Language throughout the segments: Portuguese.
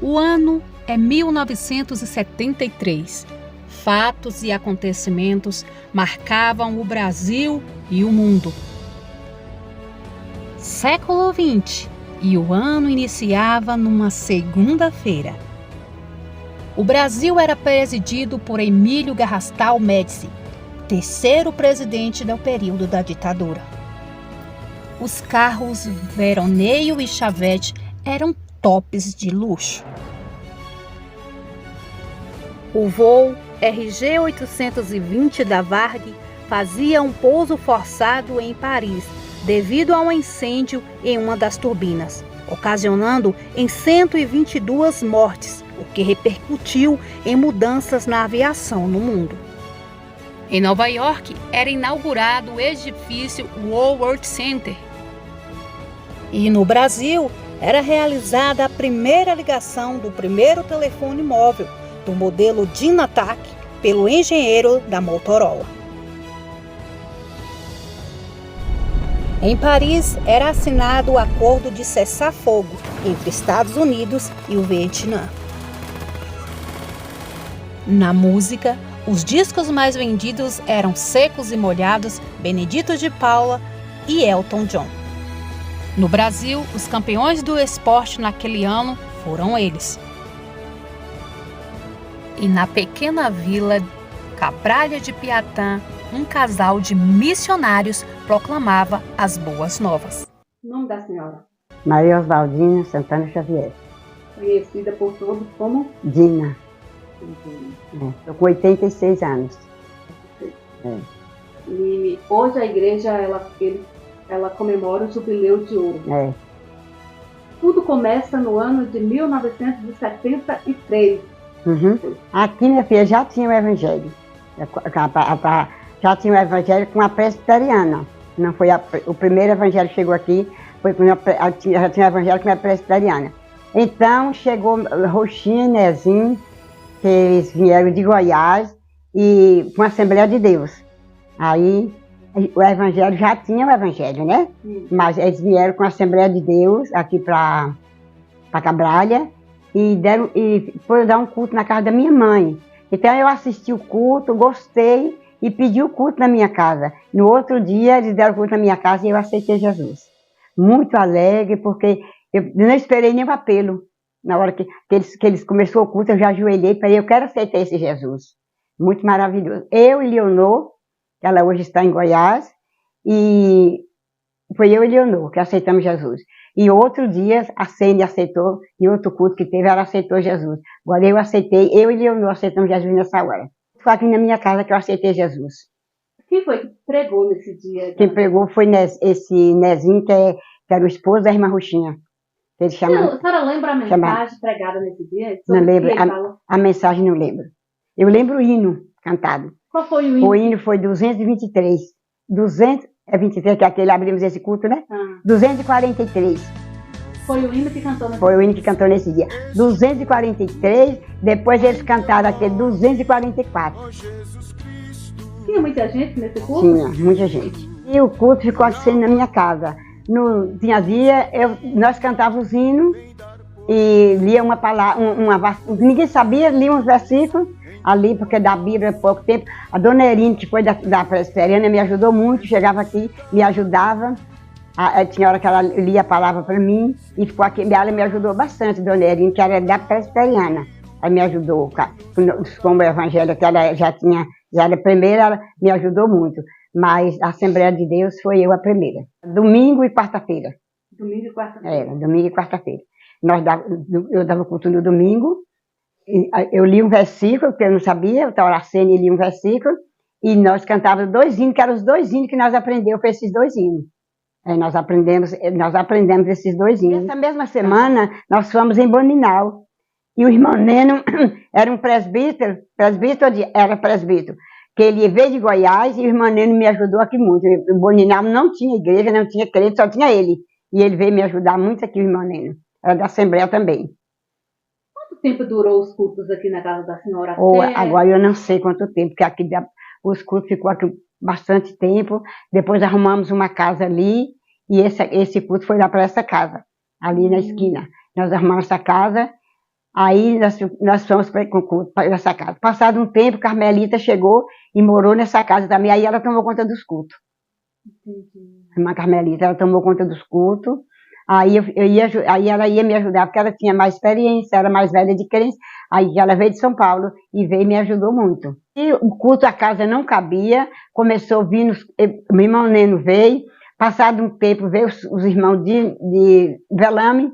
O ano é 1973. Fatos e acontecimentos marcavam o Brasil e o mundo. Século XX, e o ano iniciava numa segunda-feira. O Brasil era presidido por Emílio Garrastazu Médici, terceiro presidente do período da ditadura. Os carros Veroneio e Chevette eram tops de luxo. O voo RG 820 da Varig fazia um pouso forçado em Paris devido a um incêndio em uma das turbinas, ocasionando em 122 mortes, o que repercutiu em mudanças na aviação no mundo. Em Nova York, era inaugurado o edifício World Trade Center. E no Brasil, era realizada a primeira ligação do primeiro telefone móvel do modelo Dynatac pelo engenheiro da Motorola. Em Paris, era assinado o acordo de cessar-fogo entre Estados Unidos e o Vietnã. Na música, os discos mais vendidos eram Secos e Molhados, Benedito de Paula e Elton John. No Brasil, os campeões do esporte naquele ano foram eles. E na pequena vila Cabralha de Piatã, um casal de missionários proclamava as boas novas. O nome da senhora? Maria Oswaldina Santana Xavier. Conhecida por todos como? Dina. Estou com 86 anos. E hoje a igreja ela comemora o Jubileu de Ouro. Tudo começa no ano de 1973. Aqui, minha filha, já tinha o evangelho. Já tinha o evangelho com a presbiteriana. Não foi o primeiro evangelho que chegou aqui, já tinha o evangelho com a presbiteriana. Então chegou Roxinha e Nezinho, que eles vieram de Goiás, e com a Assembleia de Deus. Aí o evangelho já tinha o evangelho, né? Mas eles vieram com a Assembleia de Deus aqui para Cabralha e foram dar um culto na casa da minha mãe. Então eu assisti o culto, gostei e pedi o culto na minha casa. No outro dia eles deram o culto na minha casa e eu aceitei Jesus. Muito alegre, porque eu não esperei nenhum apelo. Na hora que eles começou o culto, eu já ajoelhei para eu quero aceitar esse Jesus. Muito maravilhoso. Eu e Leonor, que ela hoje está em Goiás, e foi eu e Leonor que aceitamos Jesus. E outro dia a Cênia aceitou, em outro culto que teve, ela aceitou Jesus. Agora eu aceitei, eu e Leonor aceitamos Jesus nessa hora. Foi aqui na minha casa que eu aceitei Jesus. Quem foi que pregou nesse dia? Quem pregou foi esse Nezinho, que era o esposo da irmã Roxinha. A senhora lembra a mensagem pregada nesse dia? Não lembro, a mensagem não lembro. Eu lembro o hino cantado. Qual foi o hino? O hino foi 223. 223, que é aquele, abrimos esse culto, né? 243. Foi o hino que cantou nesse dia? Foi o hino que cantou nesse dia. 243, depois eles cantaram aquele 244. Tinha muita gente nesse culto? Tinha, muita gente. E o culto ficou acontecendo na minha casa. Tinha dia, nós cantávamos os hinos e lia uma palavra, ninguém sabia, lia uns versículos ali, porque da Bíblia há pouco tempo. A dona Erine, que foi da presbiteriana, me ajudou muito, chegava aqui, me ajudava. Tinha hora que ela lia a palavra para mim e ficou aqui, ela me ajudou bastante, dona Erine, que era da presbiteriana. Ela me ajudou, como o evangelho que ela já era a primeira, ela me ajudou muito. Mas a Assembleia de Deus foi eu a primeira. Domingo e quarta-feira. Domingo e quarta-feira. Domingo e quarta-feira. Eu dava culto no domingo, eu li um versículo, que eu não sabia, o Tauracene lia um versículo, e nós cantávamos 2 hinos, que eram os 2 hinos que nós aprendemos, foi esses 2 hinos. Nós aprendemos esses 2 hinos. Essa mesma semana, nós fomos em Boninal, e o irmão Neno era um presbítero, era presbítero, que ele veio de Goiás e o irmão Neno me ajudou aqui muito. O Boninal não tinha igreja, não tinha crente, só tinha ele. E ele veio me ajudar muito aqui, o irmão Neno. Era da Assembleia também. Quanto tempo durou os cultos aqui na casa da senhora? Agora eu não sei quanto tempo, porque aqui os cultos ficou aqui bastante tempo. Depois arrumamos uma casa ali e esse culto foi lá para essa casa, ali na esquina. Nós arrumamos essa casa Aí nós fomos para essa casa. Passado um tempo, Carmelita chegou e morou nessa casa também. Aí ela tomou conta dos cultos. Entendi. A irmã Carmelita, ela tomou conta dos cultos. Aí, aí ela ia me ajudar, porque ela tinha mais experiência, era mais velha de crença. Aí ela veio de São Paulo e veio e me ajudou muito. E o culto, a casa não cabia, começou vindo, meu irmão Neno veio, passado um tempo veio os irmãos de Velame,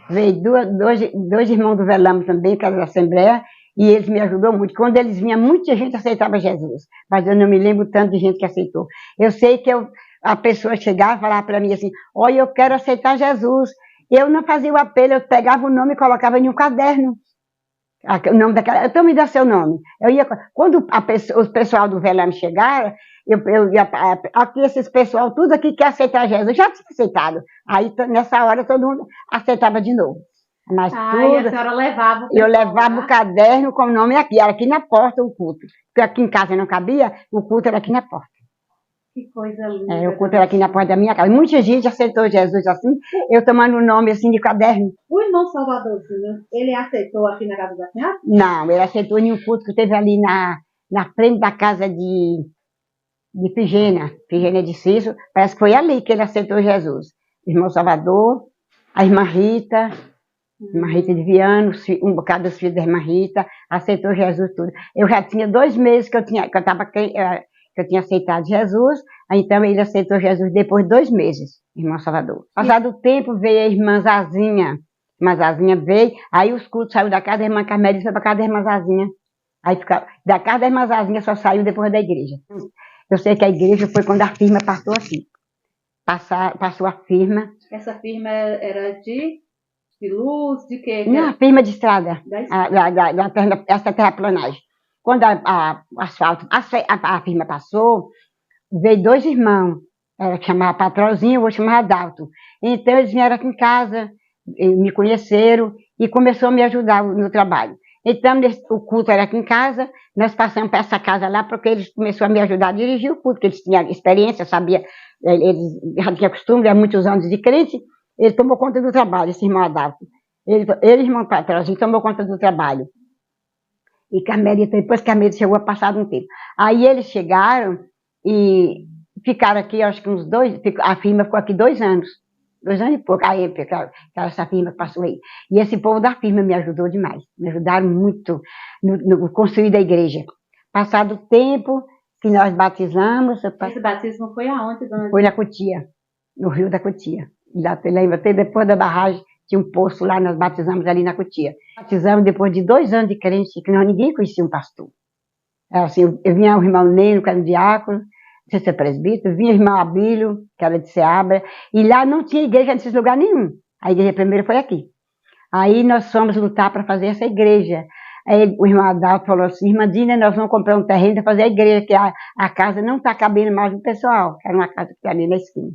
veio dois irmãos do Velame também, que era da Assembleia, e eles me ajudou muito. Quando eles vinham, muita gente aceitava Jesus, mas eu não me lembro tanto de gente que aceitou. Eu sei que a pessoa chegava e falava para mim assim, olha, eu quero aceitar Jesus. Eu não fazia o apelo, eu pegava o nome e colocava em um caderno. O nome daquela, então me dá seu nome. Eu ia, quando o pessoal do Velame chegaram, eu ia, aqui esses pessoal, tudo aqui quer aceitar Jesus. Eu já tinha aceitado. Aí nessa hora todo mundo aceitava de novo. Mas tudo, e a senhora levava eu levava o caderno com o nome aqui, era aqui na porta o culto. Porque aqui em casa não cabia, o culto era aqui na porta. Que coisa linda. O culto era aqui na porta da minha casa. Muita gente aceitou Jesus assim, eu tomando o nome assim de caderno. O irmão Salvadorzinho, ele aceitou aqui na casa da senhora? Não, ele aceitou em um culto que teve ali na frente da casa de Figênia de Cício. Parece que foi ali que ele aceitou Jesus. O irmão Salvador, a irmã Rita de Viano, um bocado dos filhos da irmã Rita, aceitou Jesus tudo. Eu já tinha 2 meses que eu tinha aceitado Jesus, então ele aceitou Jesus depois de 2 meses, irmão Salvador. Passado o tempo, veio a irmã Zazinha veio, aí os cultos saíram da casa da irmã Carmelita e foi para a casa da irmã Zazinha. Aí da casa da irmã Zazinha só saiu depois da igreja. Eu sei que a igreja foi quando a firma passou aqui. Passou a firma. Essa firma era de luz, de quê? Não, a firma de estrada. Essa terraplanagem. Quando a firma passou, veio 2 irmãos, ela chamava Patrozinho, eu vou chamar Adalto. Então eles vieram aqui em casa, me conheceram e começou a me ajudar no trabalho. Então o culto era aqui em casa, nós passamos para essa casa lá, porque eles começaram a me ajudar a dirigir o culto, porque eles tinham experiência, sabia, eles já tinham costume, há muitos anos de crente, ele tomou conta do trabalho, esse irmão Adalto. Ele irmão Patrozinho, tomou conta do trabalho. E Carmelita, depois que Carmelita chegou, passado um tempo. Aí eles chegaram e ficaram aqui, acho que uns 2, a firma ficou aqui 2 anos. 2 anos e pouco, aí essa firma passou aí. E esse povo da firma me ajudou demais, me ajudaram muito no construir da igreja. Passado o tempo que nós batizamos... Esse batismo foi aonde, dona? Foi na Cotia, no Rio da Cotia. Lembra, até depois da barragem, tinha um poço lá, nós batizamos ali na Cotia. Batizamos depois de 2 anos de crente, que ninguém conhecia um pastor. Assim, eu vinha o irmão Neno, que era um diácono, não sei se é presbítero, vinha o irmão Abílio, que era de Seabra, e lá não tinha igreja nesse lugar nenhum. A igreja primeiro foi aqui. Aí nós fomos lutar para fazer essa igreja. Aí o irmão Adalto falou assim, irmã Dina, nós vamos comprar um terreno para fazer a igreja, que a casa não está cabendo mais no pessoal, que era uma casa que está ali na esquina.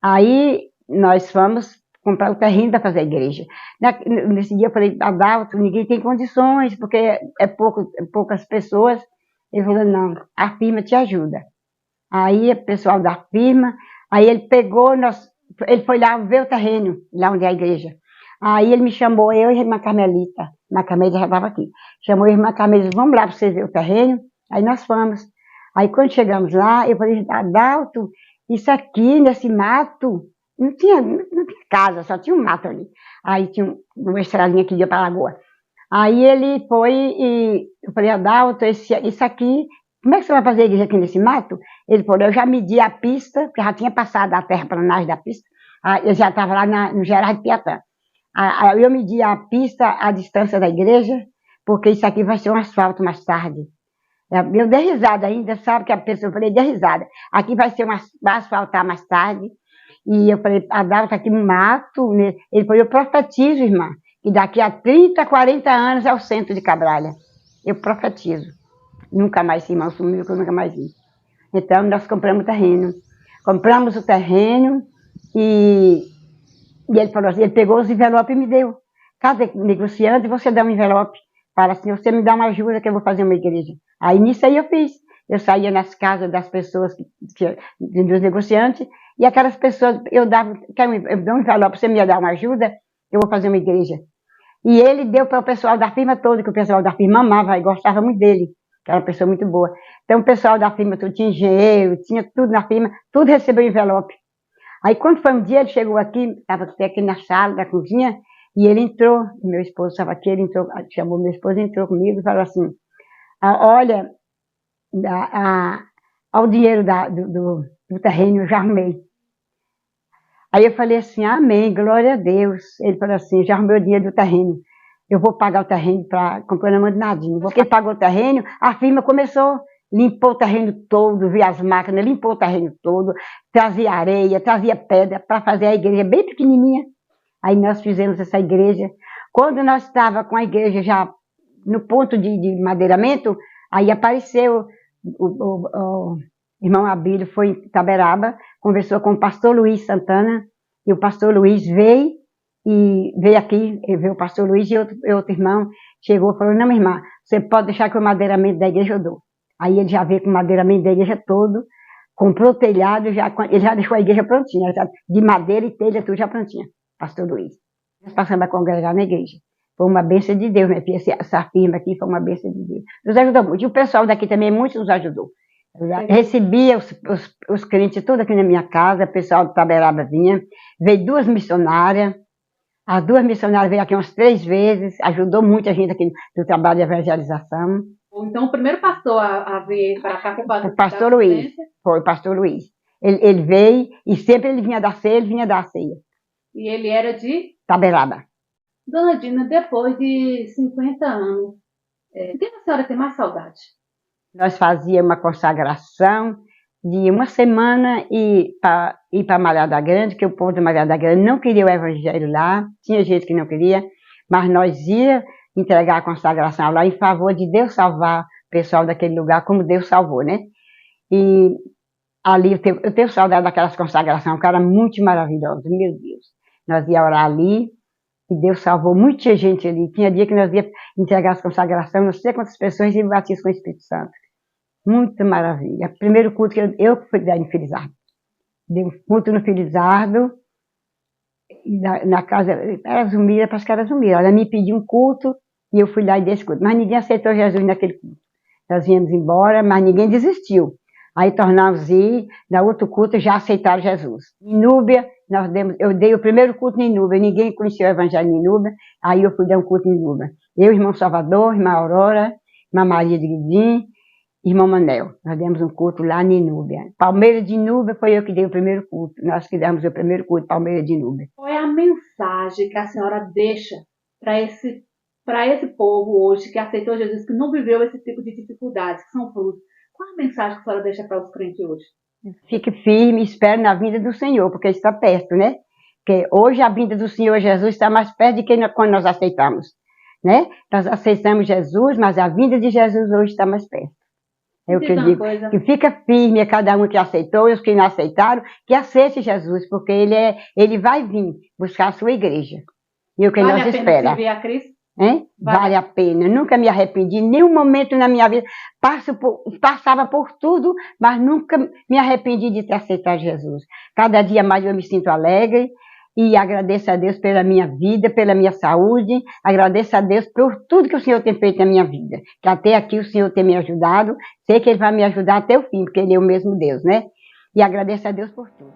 Aí nós fomos comprar o terreno para fazer a igreja. Nesse dia eu falei, Adalto, ninguém tem condições, porque poucas pessoas. Ele falou, não, a firma te ajuda. Aí o pessoal da firma, aí ele pegou, ele foi lá ver o terreno, lá onde é a igreja. Aí ele me chamou, eu e a irmã Carmelita já estava aqui. Chamou a irmã Carmelita, vamos lá para você ver o terreno. Aí nós fomos. Aí quando chegamos lá, eu falei, Adalto, isso aqui, nesse mato, não tinha casa, só tinha um mato ali. Aí tinha uma estradinha que ia para a lagoa. Aí ele foi e eu falei, Adalto, isso aqui, como é que você vai fazer a igreja aqui nesse mato? Ele falou, eu já medi a pista, porque já tinha passado a terraplanagem da pista, eu já estava lá no Gerard de Piatã. Aí eu medi a pista, a distância da igreja, porque isso aqui vai ser um asfalto mais tarde. Eu dei risada ainda, sabe que a pessoa, eu falei, dei risada. Aqui vai asfaltar mais tarde. E eu falei, Adalto, aqui no mato, né? Ele falou, eu profetizo, irmã, que daqui a 30, 40 anos é o centro de Cabralha. Eu profetizo. Nunca mais esse irmão sumiu, que eu nunca mais vi. Então, nós compramos o terreno. Compramos o terreno e ele falou assim, ele pegou os envelopes e me deu. Cada negociante, você dá um envelope. Fala assim, você me dá uma ajuda que eu vou fazer uma igreja. Aí nisso aí eu fiz. Eu saía nas casas das pessoas, dos negociantes, e aquelas pessoas, eu dou um envelope, você me dá uma ajuda, eu vou fazer uma igreja. E ele deu para o pessoal da firma todo, que o pessoal da firma amava e gostava muito dele, que era uma pessoa muito boa. Então o pessoal da firma todo tinha engenheiro, tinha tudo na firma, tudo recebeu envelope. Aí quando foi um dia, ele chegou aqui, estava aqui na sala da cozinha, e ele entrou, meu esposo estava aqui, ele entrou, chamou meu esposo, entrou comigo e falou assim, olha, ao dinheiro do terreno eu já arrumei. Aí eu falei assim, amém, glória a Deus. Ele falou assim, já arrumei o dinheiro do terreno. Eu vou pagar o terreno para comprar na mão de Nadinho. Porque ele pagou o terreno, a firma começou, limpou o terreno todo, viu as máquinas, limpou o terreno todo, trazia areia, trazia pedra para fazer a igreja bem pequenininha. Aí nós fizemos essa igreja. Quando nós estávamos com a igreja já no ponto de madeiramento, aí apareceu o irmão Abílio, foi em Itaberaba, conversou com o pastor Luiz Santana, e o pastor Luiz veio aqui, veio o pastor Luiz e outro irmão, chegou e falou, não, minha irmã, você pode deixar que o madeiramento da igreja eu dou. Aí ele já veio com o madeiramento da igreja todo, comprou o telhado, ele já deixou a igreja prontinha, de madeira e telha, tudo já prontinha, pastor Luiz. Nós passamos a congregar na igreja. Foi uma bênção de Deus, minha filha, essa firma aqui foi uma bênção de Deus. Nos ajudou muito, e o pessoal daqui também, muitos nos ajudou. Recebia os crentes todos aqui na minha casa, o pessoal do Itaberaba vinha, veio 2 missionárias, as 2 missionárias veio aqui umas 3 vezes, ajudou muito a gente aqui no trabalho de evangelização. Então o primeiro pastor a vir para cá foi o pastor Luiz, foi o pastor Luiz. Ele veio e sempre ele vinha dar ceia, ele vinha dar ceia. E ele era de? Itaberaba. Dona Dina, depois de 50 anos, o que a senhora tem mais saudade? Nós fazíamos uma consagração de uma semana e ir para Malhada Grande, que o povo de Malhada Grande não queria o evangelho lá, tinha gente que não queria, mas nós ia entregar a consagração lá em favor de Deus salvar o pessoal daquele lugar, como Deus salvou, né? E ali eu tenho saudade daquelas consagrações, que era muito maravilhoso, meu Deus. Nós ia orar ali, e Deus salvou muita gente ali. Tinha dia que nós ia entregar as consagrações, não sei quantas pessoas e batismo com o Espírito Santo. Muito maravilha. Primeiro culto que eu fui dar em Felizardo. Dei um culto no Felizardo, na casa, era Zumira, parece que era Zumira. Ela me pediu um culto e eu fui lá e dei esse culto. Mas ninguém aceitou Jesus naquele culto. Nós viemos embora, mas ninguém desistiu. Aí tornamos ir, na outro culto já aceitaram Jesus. Em Núbia, eu dei o primeiro culto em Núbia, ninguém conhecia o evangelho em Núbia, aí eu fui dar um culto em Núbia. Eu, irmão Salvador, irmã Aurora, irmã Maria de Guidim, irmão Manel. Nós demos um culto lá em Núbia. Palmeira de Núbia foi eu que dei o primeiro culto. Nós que demos o primeiro culto, Palmeira de Núbia. Qual é a mensagem que a senhora deixa para esse povo hoje que aceitou Jesus, que não viveu esse tipo de dificuldades, que são frutos? Qual a mensagem que a senhora deixa para os crentes hoje? Fique firme, espere na vinda do Senhor, porque está perto, né? Porque hoje a vinda do Senhor Jesus está mais perto de que quando nós aceitamos, né? Nós aceitamos Jesus, mas a vinda de Jesus hoje está mais perto. É o que eu digo, que fica firme a cada um que aceitou e os que não aceitaram, que aceite Jesus, porque ele vai vir buscar a sua igreja. E o que nós espera. Servir a Cristo? Vale a pena, nunca me arrependi, nenhum momento na minha vida, passava por tudo, mas nunca me arrependi de ter aceitado Jesus. Cada dia mais eu me sinto alegre e agradeço a Deus pela minha vida, pela minha saúde, agradeço a Deus por tudo que o Senhor tem feito na minha vida, que até aqui o Senhor tem me ajudado, sei que Ele vai me ajudar até o fim, porque Ele é o mesmo Deus, né? E agradeço a Deus por tudo.